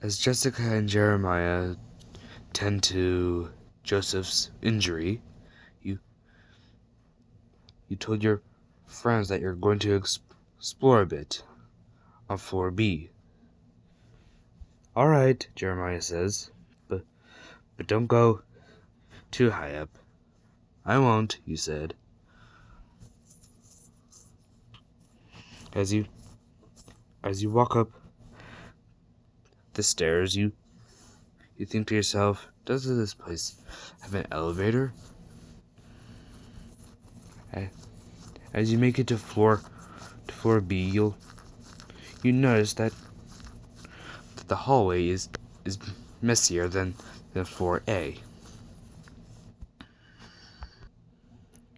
As Jessica and Jeremiah tend to Joseph's injury, you told your friends that you're going to explore a bit on floor B. All right, Jeremiah says, but don't go too high up. I won't, you said. As you walk up the stairs, you think to yourself, does this place have an elevator? As you make it to floor B, you notice that the hallway is messier than floor A.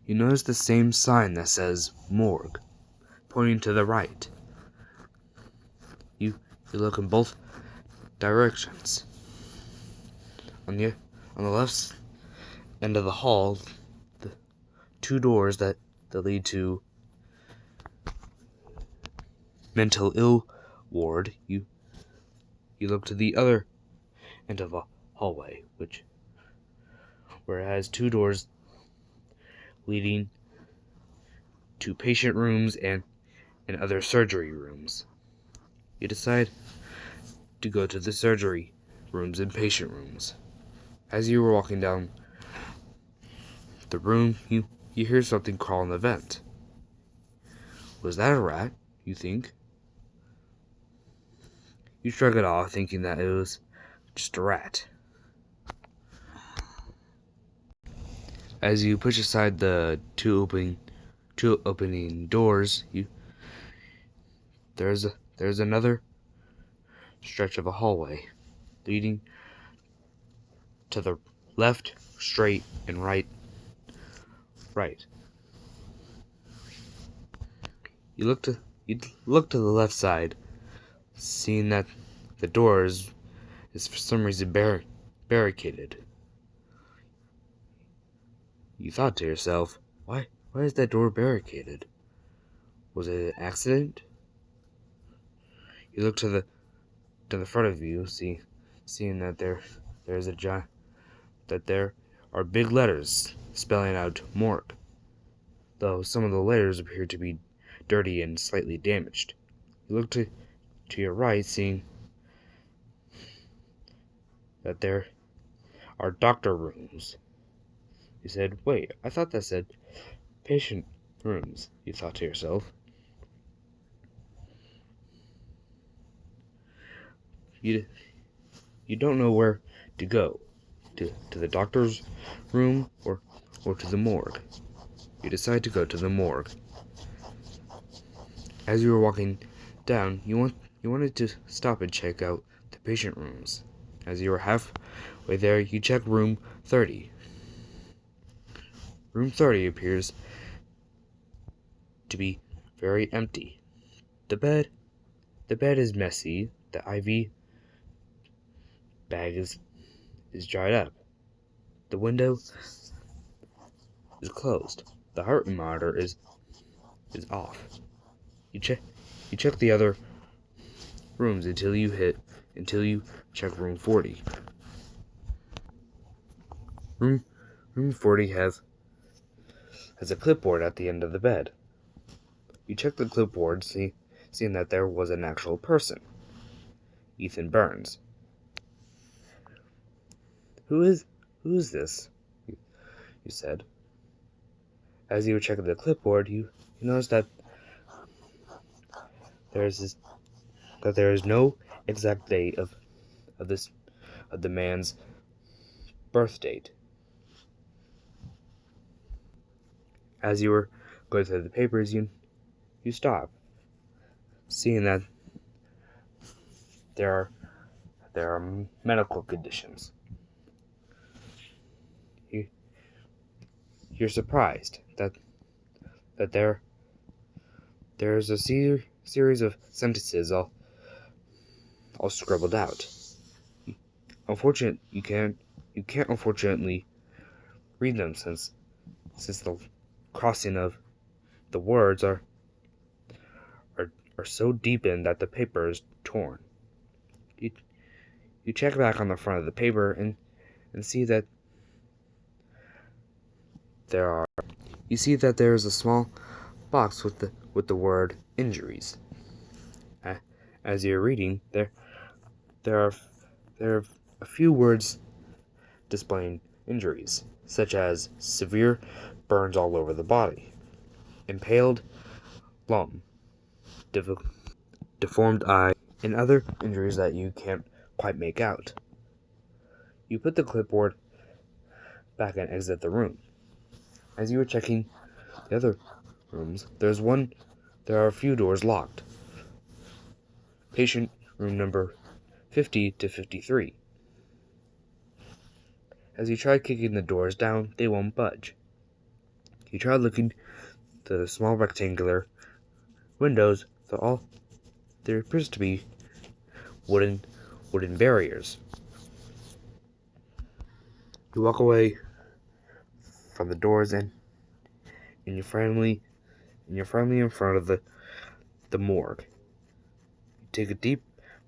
You notice the same sign that says morgue, pointing to the right. You look in both directions. On the left end of the hall, the two doors that lead to mental ill ward, you look to the other end of the hallway, where it has two doors leading to patient rooms and other surgery rooms. You decide to go to the surgery rooms and patient rooms. As you were walking down the room, you hear something crawl in the vent. Was that a rat, you think? You shrug it off, thinking that it was just a rat. As you push aside the two opening doors, there's another stretch of a hallway leading to the left, straight, and right. You look to the left side, seeing that the door is for some reason barricaded. You thought to yourself, why is that door barricaded? Was it an accident? You look to the front of you, seeing that there are big letters spelling out morgue, though some of the letters appear to be dirty and slightly damaged. You look to your right, seeing that there are doctor rooms. You said, wait, I thought that said patient rooms, you thought to yourself. You don't know where to go, to the doctor's room or to the morgue. You decide to go to the morgue. As you were walking down, you wanted to stop and check out the patient rooms. As you were halfway there, you check room 30. Room 30 appears to be very empty. The bed is messy. The IV bag is dried up. The window is closed. The heart monitor is off. You check the other rooms until you check room 40. Room 40 has a clipboard at the end of the bed. You check the clipboard, seeing that there was an actual person, Ethan Burns. Who is this? You said. As you were checking the clipboard, you noticed that there is no exact date of the man's birth date. As you were going through the papers, you stop, seeing that there are medical conditions. You're surprised that there's a series of sentences all scribbled out. You can't unfortunately read them since the crossing of the words are so deepened that the paper is torn. You check back on the front of the paper and see that there is a small box with the word injuries. As you're reading, there are a few words displaying injuries, such as severe burns all over the body, impaled lung, deformed eye, and other injuries that you can't quite make out. You put the clipboard back and exit the room. As you were checking the other rooms, there are a few doors locked. Patient room number 50 to 53. As you try kicking the doors down, they won't budge. You try looking through the small rectangular windows. There appears to be wooden barriers. You walk away from the doors and you're finally in front of the morgue. You take a deep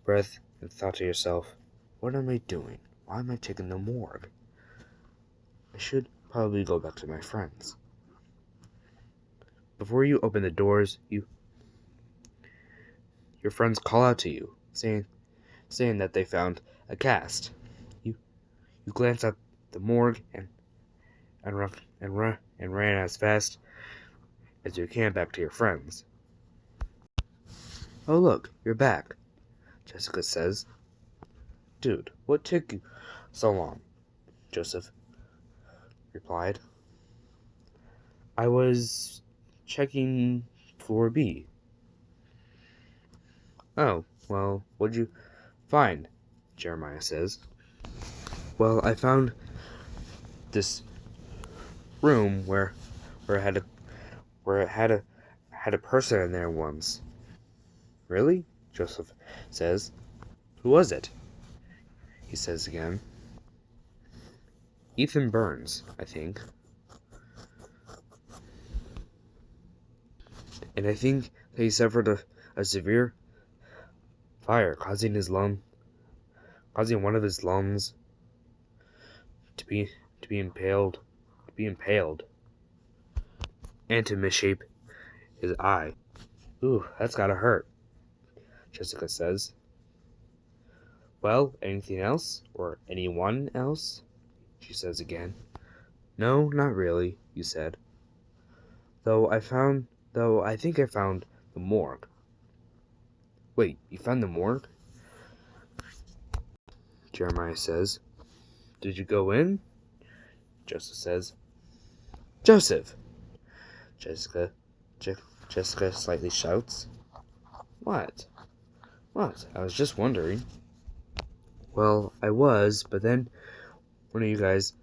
breath and thought to yourself, what am I doing? Why am I taking the morgue? I should probably go back to my friends. Before you open the doors, your friends call out to you, saying that they found a cast. You glance at the morgue and ran as fast as you can back to your friends. Oh look, you're back, Jessica says. Dude, what took you so long? Joseph replied. I was checking floor B. Oh, well, what'd you find? Jeremiah says. Well, I found this room where it had a person in there once. Really? Joseph says. Who was it? He says again. Ethan Burns, I think. And I think that he suffered a severe fire, causing one of his lungs to be impaled, and to misshape his eye. Ooh, that's gotta hurt, Jessica says. Well, anything else? Or anyone else? She says again. No, not really, you said. Though I think I found the morgue. Wait, you found the morgue? Jeremiah says. Did you go in? Joseph says. Joseph! Jessica slightly shouts. What? What? I was just wondering. Well, I was, but then one of you guys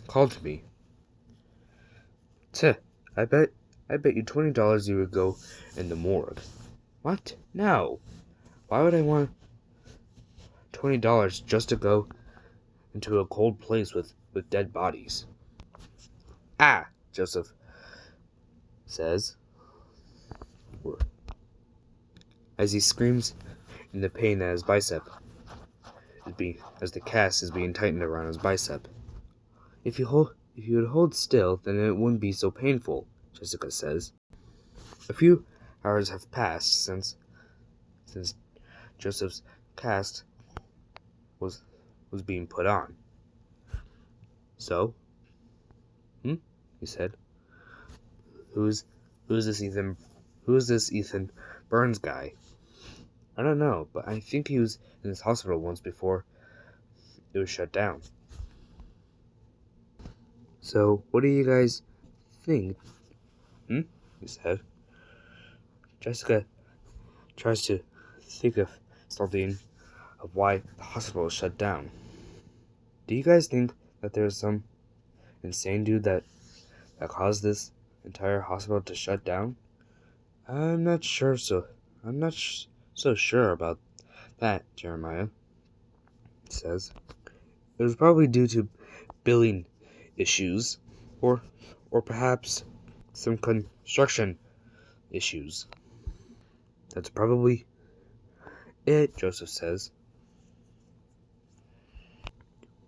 called to me. Tch, I bet you $20 you would go in the morgue. What? No. Why would I want $20 just to go into a cold place with dead bodies? Ah, Joseph says, as he screams in the pain that his bicep as the cast is being tightened around his bicep. If you would hold still, then it wouldn't be so painful, Jessica says. A few hours have passed since Joseph's cast was being put on. So, he said, who's this Ethan Burns guy? I don't know, but I think he was in this hospital once before it was shut down. So, what do you guys think? He said. Jessica tries to think of something of why the hospital is shut down. Do you guys think that there's some insane dude that caused this entire hospital to shut down? I'm not so sure about that, Jeremiah says. It was probably due to billing issues, or perhaps some construction issues. That's probably it, Joseph says.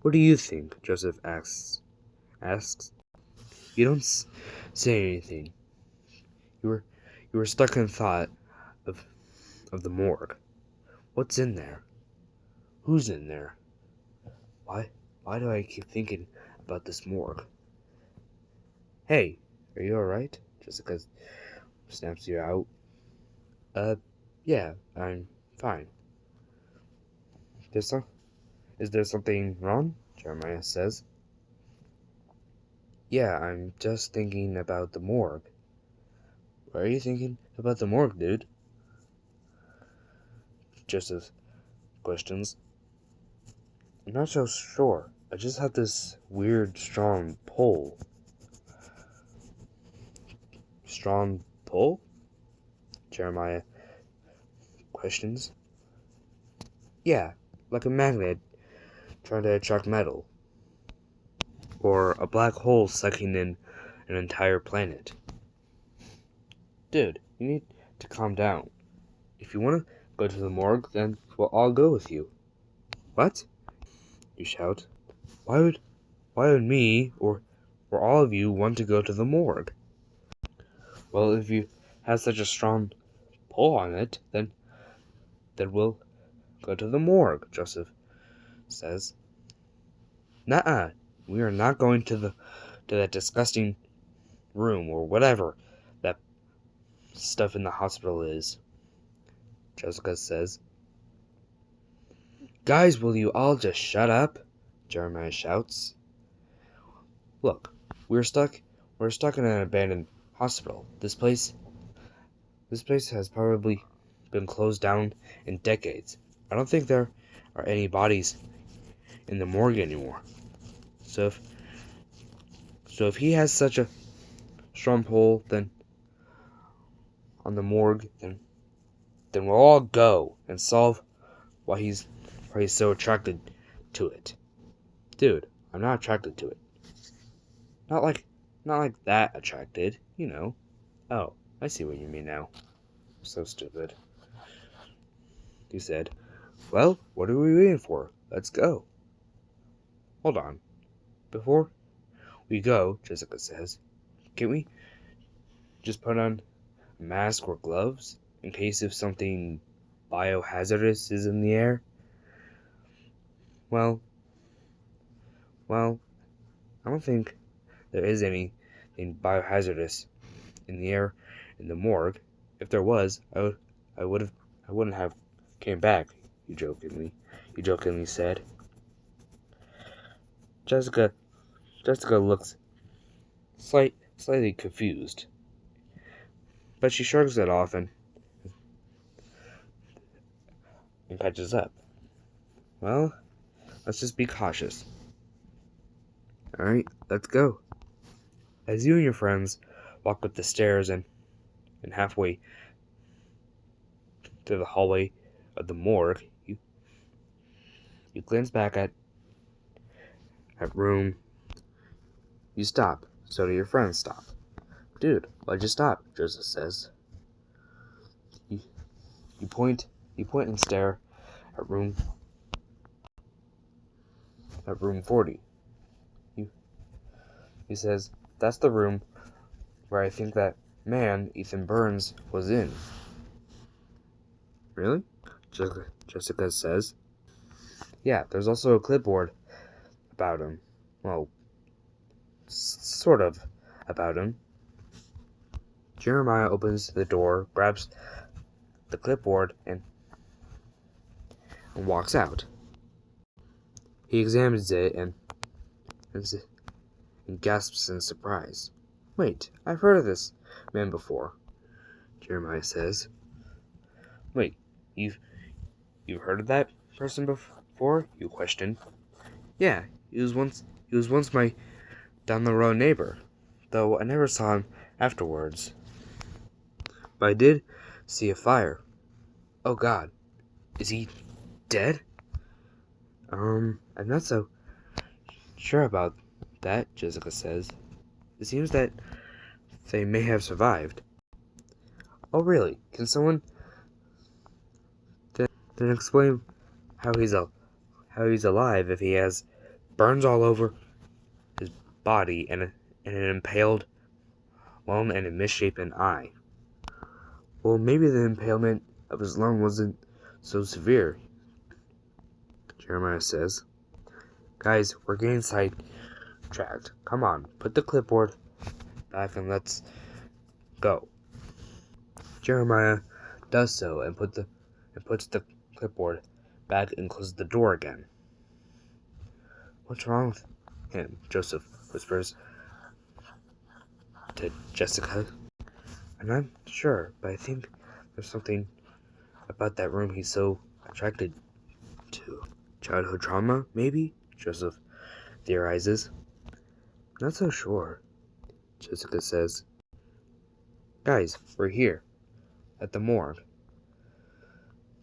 What do you think? Joseph asks. You don't say anything. You were stuck in thought of the morgue. What's in there? Who's in there? Why do I keep thinking about this morgue? Hey, are you alright? Jessica snaps you out. Yeah, I'm fine. Is there something wrong? Jeremiah says. Yeah, I'm just thinking about the morgue. Why are you thinking about the morgue, dude? Joseph questions. I'm not so sure. I just have this weird, strong pull. Strong pull? Jeremiah questions. Yeah, like a magnet trying to attract metal. Or a black hole sucking in an entire planet. Dude, you need to calm down. If you want to go to the morgue, then we'll all go with you. What? You shout. Why would me or all of you want to go to the morgue? Well, if you have such a strong pull on it, then we'll go to the morgue, Joseph says. Nuh-uh. We are not going to that disgusting room or whatever that stuff in the hospital is, Jessica says. Guys, will you all just shut up? Jeremiah shouts. Look, we're stuck in an abandoned hospital. This place has probably been closed down in decades. I don't think there are any bodies in the morgue anymore. So if he has such a strong pull then on the morgue, then we'll all go and solve why he's so attracted to it. Dude, I'm not attracted to it. Not like that attracted, you know. Oh, I see what you mean now. So stupid. He said, well, what are we waiting for? Let's go. Hold on. Before we go, Jessica says, can't we just put on a mask or gloves in case if something biohazardous is in the air? Well, I don't think there is anything biohazardous in the air in the morgue. If there was, I wouldn't have came back, you jokingly said. Jessica looks slightly confused, but she shrugs it off and catches up. Well, let's just be cautious. Alright, let's go. As you and your friends walk up the stairs and halfway to the hallway of the morgue, you glance back at room. You stop. So do your friends stop. Dude, why'd you stop? Joseph says. You point and stare at room 40. He says, that's the room where I think that man, Ethan Burns, was in. Really? Jessica says. Yeah, there's also a clipboard about him. Well, sort of about him. Jeremiah opens the door, grabs the clipboard, and walks out. He examines it and gasps in surprise. Wait, I've heard of this man before, Jeremiah says. Wait, you've heard of that person before? You question. Yeah, he was once my down the road neighbor, though I never saw him afterwards. But I did see a fire. Oh God, is he dead? I'm not so sure about that, Jessica says. It seems that they may have survived. Oh really? Can someone then explain how he's alive if he has burns all over his body and an impaled lung and a misshapen eye. Well, maybe the impalement of his lung wasn't so severe, Jeremiah says. Guys, we're getting sidetracked. Come on, put the clipboard back and let's go. Jeremiah does so and puts the clipboard back and closes the door again. What's wrong with him? Joseph whispers to Jessica. I'm not sure, but I think there's something about that room he's so attracted to. Childhood trauma, maybe? Joseph theorizes. Not so sure, Jessica says. Guys, we're here. At the morgue.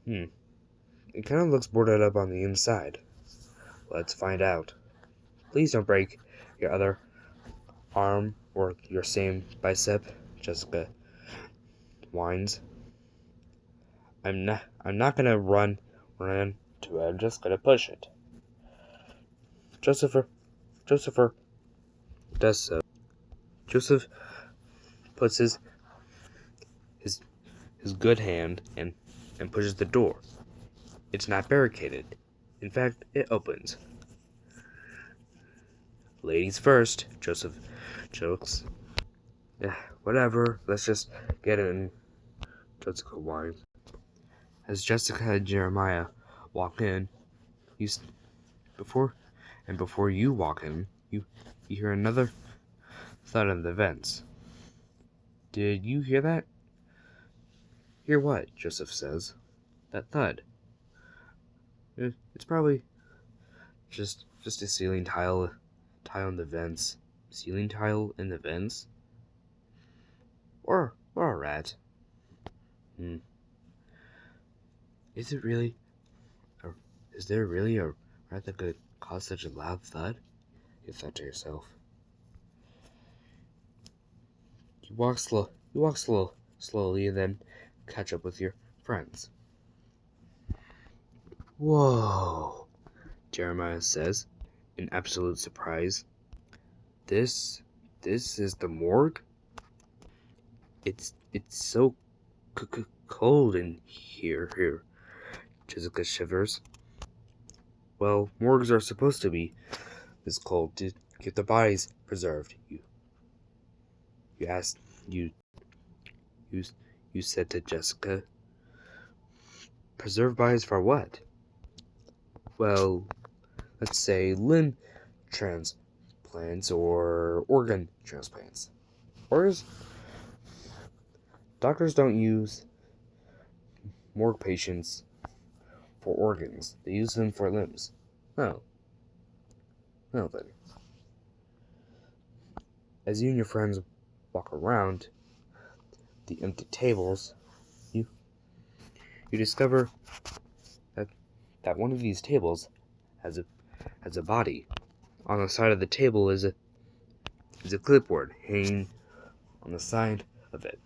It kind of looks boarded up on the inside. Let's find out. Please don't break your other arm or your same bicep, Jessica whines. I'm not gonna run to it. I'm just gonna push it. Joseph does so. Joseph puts his good hand and pushes the door. It's not barricaded. In fact, it opens. Ladies first, Joseph jokes. Whatever, let's just get in, Jessica whines. As Jessica and Jeremiah walk in, before you walk in, you hear another thud on the vents. Did you hear that? Hear what? Joseph says. That thud. It's probably just a ceiling tile in the vents. Ceiling tile in the vents? Or a rat. Is there really a rat that could cause such a loud thud? You thought to yourself. You walk slowly and then catch up with your friends. Whoa, Jeremiah says, in absolute surprise. This is the morgue? It's so cold in here. Jessica shivers. Well, morgues are supposed to be this cold to get the bodies preserved. You said to Jessica. Preserve bodies for what? Well, let's say limb transplants or organ transplants. Doctors don't use morgue patients for organs. They use them for limbs. Oh. Well then. As you and your friends walk around the empty tables, you discover that one of these tables has a body. On the side of the table is a clipboard hanging on the side of it,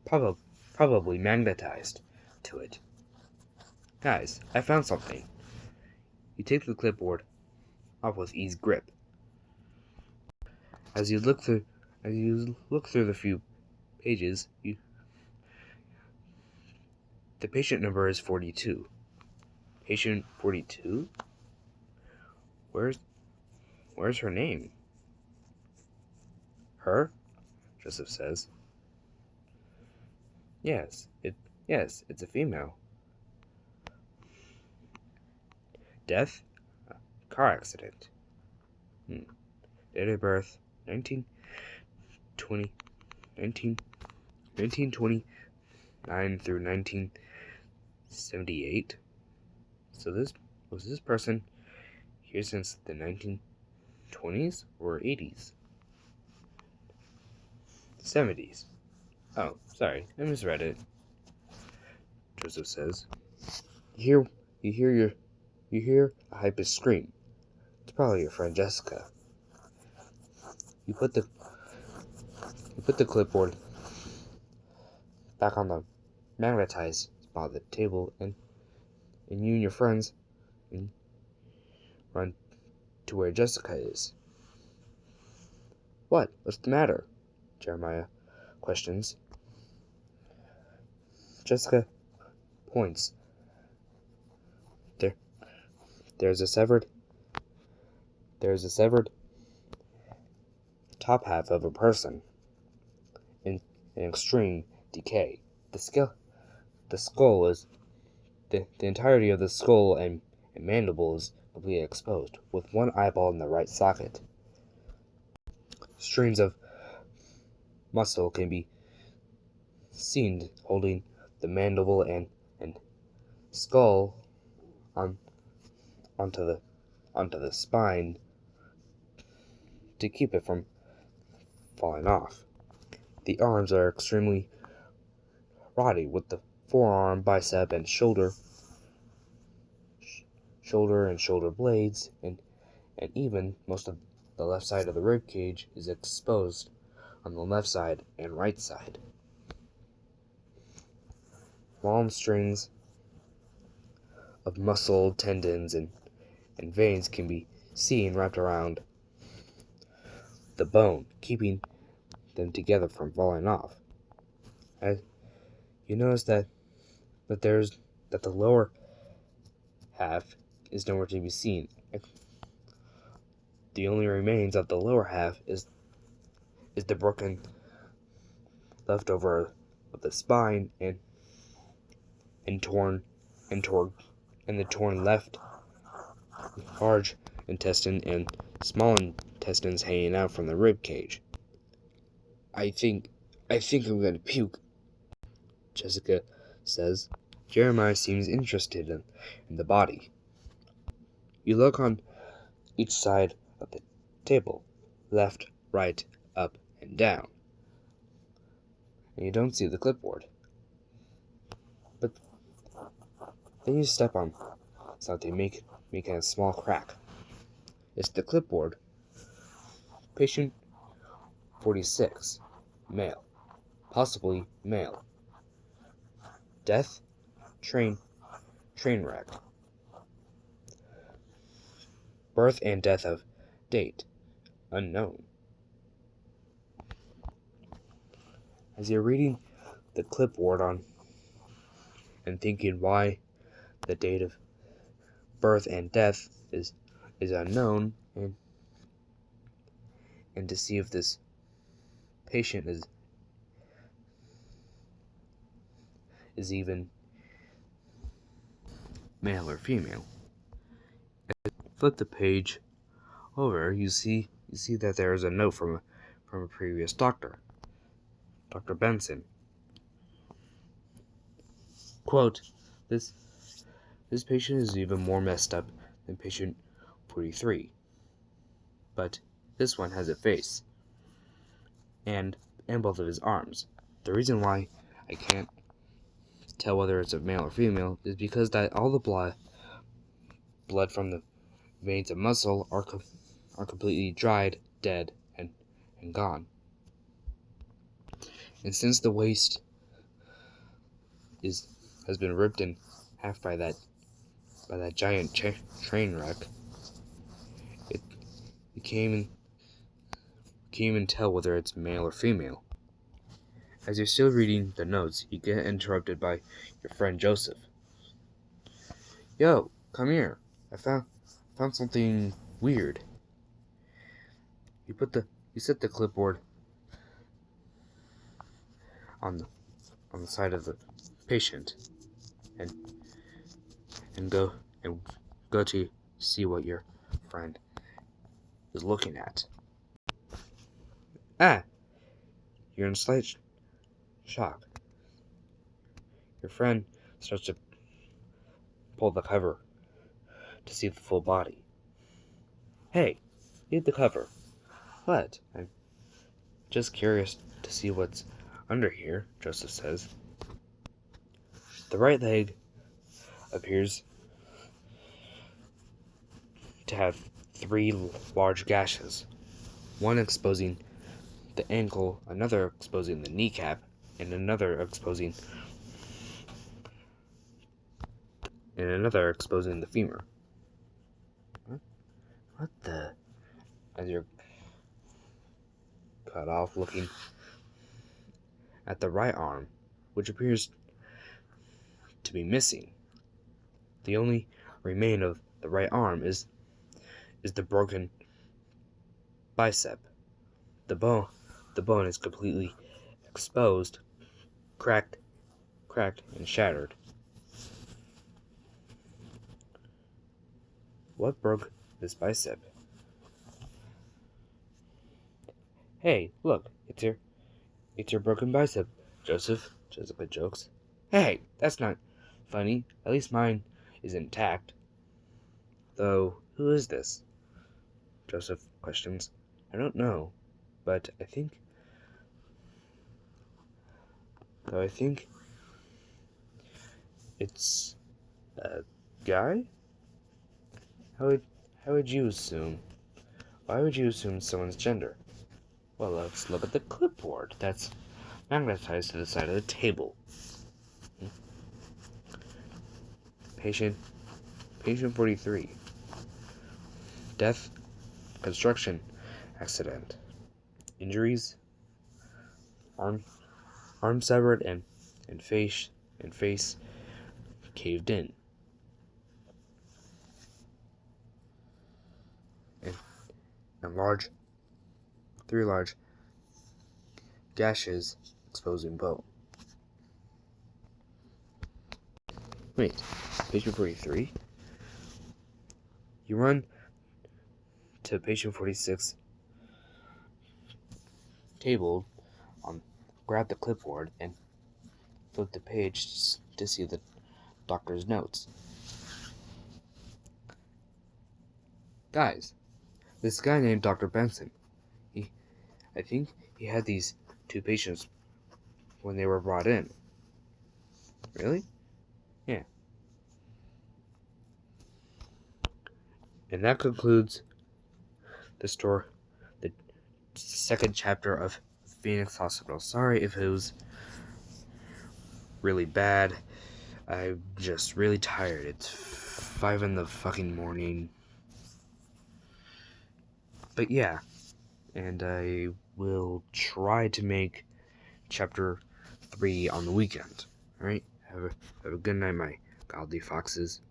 probably magnetized to it. Guys, I found something. You take the clipboard off with ease grip. As you look through the few pages, the patient number is 42. Patient 42? Where's her name? Her? Joseph says. Yes, it's a female. Death? Car accident. Date of birth, 1929 through 1978. So was this person here since the 1920s or 80s? 70s. Oh, sorry, I misread it. Joseph says. You hear a hyped scream. It's probably your friend Jessica. You put the clipboard back on the magnetized spot of the table, and you and your friends run to where Jessica is. What? What's the matter? Jeremiah questions. Jessica points. There's a severed top half of a person in extreme decay. The skull is the entirety of the skull and mandible is completely exposed, with one eyeball in the right socket. Strings of muscle can be seen holding the mandible and skull onto the spine to keep it from falling off. The arms are extremely rotty, with the forearm, bicep, and shoulder and shoulder blades, and even most of the left side of the rib cage is exposed on the left side and right side. Long strings of muscle, tendons, and veins can be seen wrapped around the bone, keeping them together from falling off. You notice that the lower half is nowhere to be seen. The only remains of the lower half is the broken leftover of the spine and the torn left large intestine and small intestines hanging out from the rib cage. I think I'm gonna puke, Jessica says. Jeremiah seems interested in the body. You look on each side of the table, left, right, up, and down, and you don't see the clipboard. But then you step on something, making a small crack. It's the clipboard. Patient 46, male, possibly male. Death, train wreck. Birth and death of date, unknown. As you're reading the clipboard on and thinking why the date of birth and death is unknown, and to see if this patient is even male or female. Flip the page over, you see that there is a note from a previous doctor, Dr. Benson. Quote, this patient is even more messed up than patient 43, but this one has a face and both of his arms. The reason why I can't tell whether it's a male or female is because that all the blood from the veins and muscle are completely dried, dead, and gone. And since the waist has been ripped in half by that giant train wreck, it can't even tell whether it's male or female. As you're still reading the notes, you get interrupted by your friend Joseph. Yo, come here. I found something weird. You set the clipboard on the side of the patient and go to see what your friend is looking at. You're in slight shock. Your friend starts to pull the cover to see the full body. Hey, read the cover. What? I'm just curious to see what's under here, Joseph says. The right leg appears to have 3 large gashes, one exposing the ankle, another exposing the kneecap, and another exposing the femur. What the? as you're cut off, looking at the right arm, which appears to be missing. The only remain of the right arm is the broken bicep. The bone is completely exposed, cracked, and shattered. What broke this bicep? Hey, look, it's your broken bicep, Joseph, Jessica jokes. Hey, that's not funny. At least mine is intact. Though, who is this? Joseph questions. I don't know, but I think it's a guy? How would you assume? Why would you assume someone's gender? Well, let's look at the clipboard that's magnetized to the side of the table. Patient 43. Death, construction accident. Injuries, arm severed and face caved in. And three large gashes exposing bone. Wait, patient 43? You run to patient 46 table, grab the clipboard, and flip the page to see the doctor's notes. Guys, this guy named Dr. Benson, I think he had these two patients when they were brought in. Really? Yeah. And that concludes the second chapter of Phoenix Hospital. Sorry if it was really bad. I'm just really tired. It's 5 in the fucking morning. But yeah, and I will try to make chapter 3 on the weekend. Alright? Have a good night, my godly foxes.